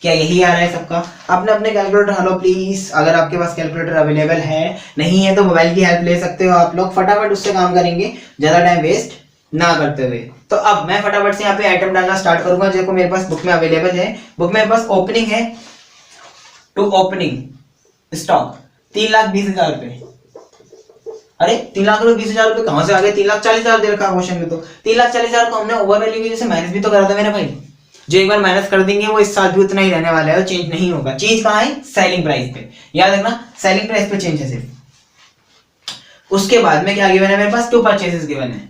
क्या यही आ रहा है सबका? अपने अपने कैलकुलेटर हलो प्लीज, अगर आपके पास कैलकुलेटर अवेलेबल है, नहीं है तो मोबाइल की हेल्प ले सकते हो आप लोग, फटाफट उससे काम करेंगे ज्यादा टाइम वेस्ट ना करते हुए। तो अब मैं फटाफट से यहाँ पे आइटम डालना स्टार्ट करूंगा जो मेरे पास बुक में अवेलेबल है। बुक में मेरे पास ओपनिंग है, टू ओपनिंग स्टॉक 3,20,000 रुपए। अरे 3,20,000 रुपए कहां से आ गए? 3,40,000 दे रखा है क्वेश्चन में। तो 3,40,000 को हमने ओवर वैल्यू की वजह से माइनस भी तो करा था मेरे भाई। जो एक बार माइनस कर देंगे वो इस साल भी उतना ही रहने वाला है, चेंज नहीं होगा। चेंज कहाँ है? सेलिंग प्राइस पे। याद रखना सेलिंग प्राइस पे चेंज है सिर्फ। उसके बाद में क्या गिवन है मेरे पास? 2 परचेसेस गिवन है।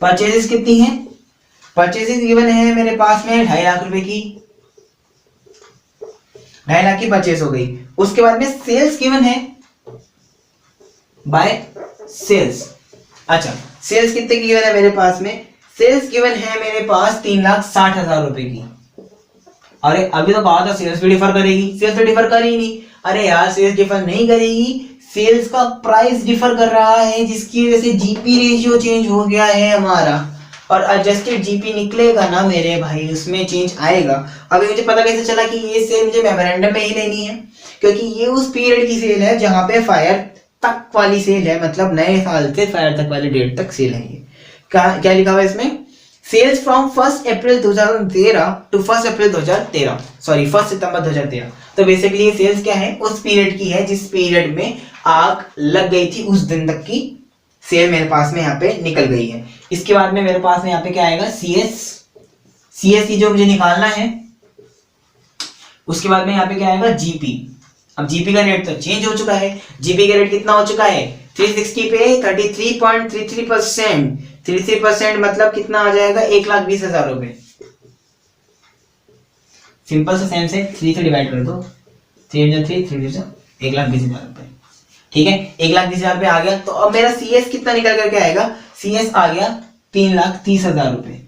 परचेसेस कितनी है? परचेसेस गिवन है मेरे पास में 2.5 लाख रुपए की, 2.5 लाख की परचेस हो गई। उसके बाद में सेल्स गिवन है बाय सेल्स। अच्छा सेल्स कितने की गिवन है मेरे पास में? सेल्स गिवन है मेरे पास 3,60,000 रुपए की। अरे अभी तो कहा था सेल्स भी डिफर करेगी, सेल्स तो डिफर कर ही नहीं। अरे यार सेल्स डिफर नहीं करेगी, सेल्स का प्राइस डिफर कर रहा है, जिसकी वजह से जीपी रेशियो चेंज हो गया है हमारा, और एडजस्टेड जीपी निकलेगा ना मेरे भाई, उसमें चेंज आएगा। अभी मुझे पता कैसे चला कि ये सेल मुझे मेमोरेंडम में ही लेनी है? क्योंकि ये उस पीरियड की सेल है जहां पे फायर तक वाली सेल है, मतलब नए साल से फायर तक वाली डेट तक सेल है। ये क्या लिखा हुआ है इसमें? Sales from 1 April 2013 to 1 April 2013, sorry 1 September 2013। तो बेसिकली ये सेल्स क्या है? उस पीरियड की है जिस पीरियड में आग लग गई थी, उस दिन तक की सेल मेरे पास में यहाँ पे निकल गई है। इसके बाद में मेरे पास में यहाँ पे क्या आएगा? सीएस की जो मुझे निकालना है। उसके बाद में यहाँ पे क्या आएगा? जीपी। अब जीपी का रेट तो चेंज हो चुका है। जीपी का रेट कितना हो चुका है? 360 पे 33.33%। 33% मतलब कितना आ जाएगा? 1,20,000 रुपए। सिंपल सा सेम से 3 से डिवाइड कर दो, 1,20,000 रुपए। ठीक है, 1,20,000 रुपए आ गया। तो अब मेरा सीएस कितना निकल करके आएगा? सीएस आ गया 3,30,000 रुपए।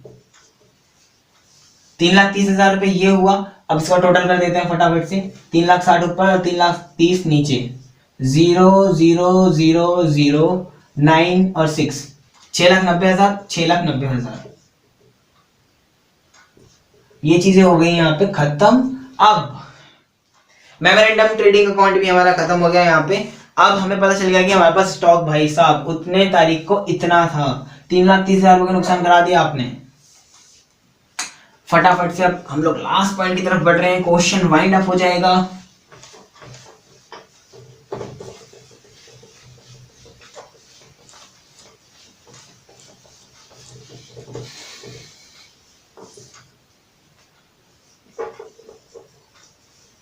3,30,000 रुपए ये हुआ। अब इसका टोटल कर देते हैं फटाफट से। 3,60,000 ऊपर और 3,30,000 नीचे, 0 0 0 0 9 और 6, 6,90,000, 6,90,000। ये चीजें हो गई यहाँ पे खत्म। अब मेमोरेंडम ट्रेडिंग अकाउंट भी हमारा खत्म हो गया यहाँ पे। अब हमें पता चल गया कि हमारे पास स्टॉक भाई साहब उतने तारीख को इतना था, 3,30,000 रुपये का नुकसान करा दिया आपने। फटाफट से अब हम लोग लास्ट पॉइंट की तरफ बढ़ रहे हैं, क्वेश्चन वाइंड अप हो जाएगा।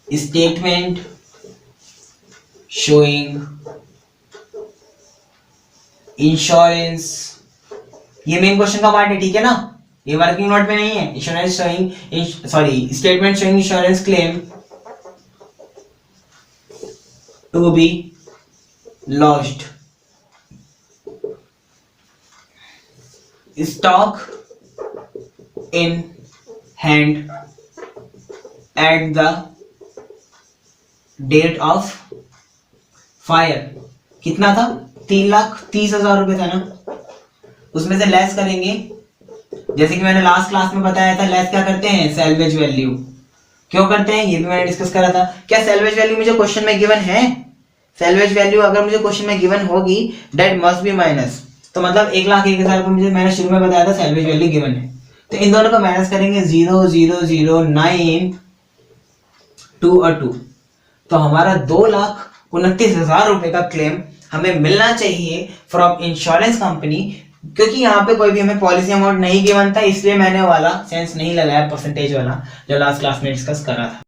स्टेटमेंट शोइंग इंश्योरेंस, ये मेन क्वेश्चन का पार्ट है, ठीक है ना, ये वर्किंग नोट में नहीं है। Insurance showing statement showing insurance claim to be lost, stock in hand at the date of fire. कितना था? 3,30,000 रुपए था ना, उसमें से लेस करेंगे, जैसे कि मैंने लास्ट क्लास में बताया था, लेस क्या करते हैं? Salvage value. क्यों करते हैं ये भी मैंने डिस्कस करा था। क्या सैल्वेज वैल्यू मुझे क्वेश्चन में गिवन है? सैल्वेज वैल्यू अगर मुझे क्वेश्चन में गिवन होगी दैट मस्ट बी माइनस, तो मतलब 1,01,000 रुपये मुझे मैंने शुरू में बताया था सैल्वेज वैल्यू गिवन है, तो इन दोनों को माइनस करेंगे 0,009 2 और 2, तो हमारा 2,29,000 रुपए का क्लेम हमें मिलना चाहिए फ्रॉम इंश्योरेंस कंपनी। क्योंकि यहाँ पे कोई भी हमें पॉलिसी अमाउंट नहीं गिवन था, इसलिए मैंने वाला सेंस नहीं लगाया परसेंटेज वाला जो लास्ट क्लास में डिस्कस करा था।